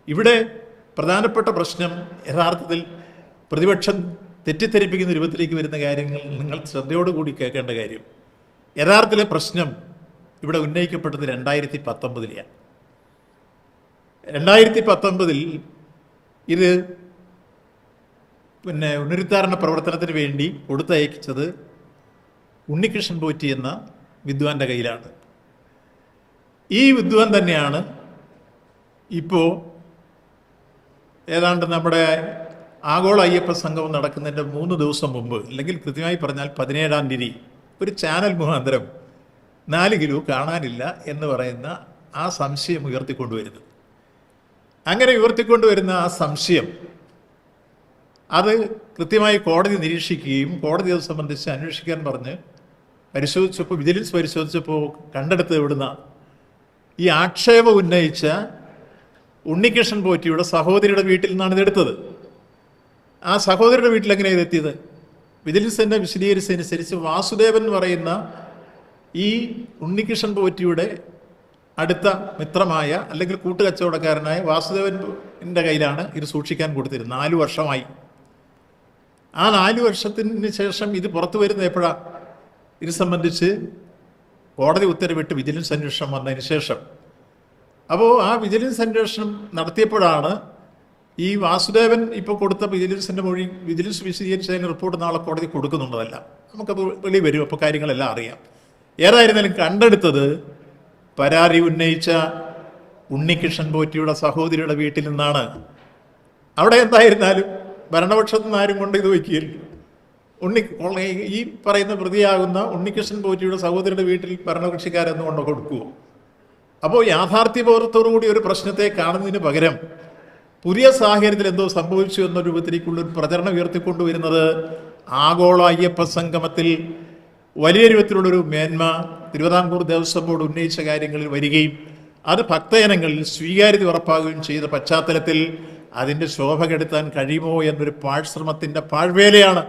ഇവിടെ പ്രധാനപ്പെട്ട പ്രശ്നം യഥാർത്ഥത്തിൽ പ്രതിപക്ഷം തെറ്റിദ്ധരിപ്പിക്കുന്ന രൂപത്തിലേക്ക് വരുന്ന കാര്യങ്ങൾ നിങ്ങൾ ശ്രദ്ധയോടുകൂടി കേൾക്കേണ്ട കാര്യം. യഥാർത്ഥത്തിലെ പ്രശ്നം ഇവിടെ ഉന്നയിക്കപ്പെട്ടത് 2019 2019 ഇത് പുനരുദ്ധാരണ പ്രവർത്തനത്തിന് വേണ്ടി കൊടുത്തയച്ചത് ഉണ്ണികൃഷ്ണൻ പോറ്റി എന്ന വിദ്വാൻ്റെ കയ്യിലാണ്. ഈ വിദ്വാൻ തന്നെയാണ് ഇപ്പോൾ ഏതാണ്ട് നമ്മുടെ ആഗോള അയ്യപ്പ സംഗമം നടക്കുന്നതിൻ്റെ 3 ദിവസം മുമ്പ്, അല്ലെങ്കിൽ കൃത്യമായി പറഞ്ഞാൽ 17-ാം തീയതി, ഒരു ചാനൽ മുഖാന്തരം 4 കിലോ കാണാനില്ല എന്ന് പറയുന്ന ആ സംശയം ഉയർത്തിക്കൊണ്ടുവരുന്നത്. അങ്ങനെ ഉയർത്തിക്കൊണ്ടുവരുന്ന ആ സംശയം അത് കൃത്യമായി കോടതി നിരീക്ഷിക്കുകയും കോടതി അത് സംബന്ധിച്ച് അന്വേഷിക്കാൻ പറഞ്ഞ് പരിശോധിച്ചപ്പോൾ, വിജിലൻസ് പരിശോധിച്ചപ്പോൾ കണ്ടെടുത്ത് എവിടുന്ന ഈ ആക്ഷേപം ഉന്നയിച്ച ഉണ്ണികൃഷ്ണൻ പോറ്റിയുടെ സഹോദരിയുടെ വീട്ടിൽ നിന്നാണ് ഇതെടുത്തത്. ആ സഹോദരിയുടെ വീട്ടിൽ എങ്ങനെയാണ് ഇതെത്തിയത്? വിജിലൻസ് തന്നെ വിശദീകരിച്ചതനുസരിച്ച് വാസുദേവൻ എന്ന് പറയുന്ന ഈ ഉണ്ണികൃഷ്ണൻ പോറ്റിയുടെ അടുത്ത മിത്രമായ അല്ലെങ്കിൽ കൂട്ടുകച്ചവടക്കാരനായ വാസുദേവൻ്റെ കയ്യിലാണ് ഇത് സൂക്ഷിക്കാൻ കൊടുത്തിരുന്നത് 4 വർഷമായി. ആ 4 വർഷത്തിന് ശേഷം ഇത് പുറത്തു വരുന്ന എപ്പോഴാണ്? ഇത് സംബന്ധിച്ച് കോടതി ഉത്തരവിട്ട് വിജിലൻസ് അന്വേഷണം വന്നതിന് ശേഷം. അപ്പോൾ ആ വിജിലൻസ് അന്വേഷണം നടത്തിയപ്പോഴാണ് ഈ വാസുദേവൻ ഇപ്പോൾ കൊടുത്ത വിജിലൻസിൻ്റെ മൊഴി, വിജിലൻസ് വിശദീകരിച്ചതിന് റിപ്പോർട്ട് നാളെ കോടതി കൊടുക്കുന്നുണ്ടതല്ല, നമുക്കത് വെളി വരും, അപ്പോൾ കാര്യങ്ങളെല്ലാം അറിയാം. ഏതായിരുന്നാലും കണ്ടെടുത്തത് പരാതി ഉന്നയിച്ച ഉണ്ണികൃഷ്ണൻ പോറ്റിയുടെ സഹോദരിയുടെ വീട്ടിൽ നിന്നാണ്. അവിടെ എന്തായിരുന്നാലും ഭരണപക്ഷത്തു നിന്ന് ആരും കൊണ്ട് ഇത് വയ്ക്കുകയില്ല. ഈ പറയുന്ന പ്രതിയാകുന്ന ഉണ്ണികൃഷ്ണൻ പോറ്റിയുടെ സഹോദരിയുടെ വീട്ടിൽ ഭരണകക്ഷിക്കാരെന്ന് കൊണ്ട് കൊടുക്കുമോ? അപ്പോൾ യാഥാർത്ഥ്യബോധത്തോടുകൂടി ഒരു പ്രശ്നത്തെ കാണുന്നതിന് പകരം പുതിയ സാഹചര്യത്തിൽ എന്തോ സംഭവിച്ചു എന്ന രൂപത്തിലേക്കുള്ളൊരു പ്രചരണം ഉയർത്തിക്കൊണ്ടുവരുന്നത് ആഗോള അയ്യപ്പ സംഗമത്തിൽ വലിയ രൂപത്തിലുള്ളൊരു മേന്മ തിരുവിതാംകൂർ ദേവസ്വം ബോർഡ് ഉന്നയിച്ച കാര്യങ്ങളിൽ വരികയും അത് ഭക്തജനങ്ങളിൽ സ്വീകാര്യത ഉറപ്പാകുകയും ചെയ്ത പശ്ചാത്തലത്തിൽ അതിൻ്റെ ശോഭ കെടുത്താൻ കഴിയുമോ എന്നൊരു പാഴ്ശ്രമത്തിൻ്റെ പാഴ്വേലയാണ്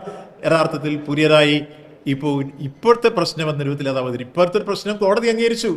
യഥാർത്ഥത്തിൽ പുതിയതായി ഇപ്പോഴത്തെ പ്രശ്നം എന്ന രൂപത്തിൽ അത് അവതരിക്കും. ഇപ്പോഴത്തെ പ്രശ്നം കോടതി അംഗീകരിച്ചു.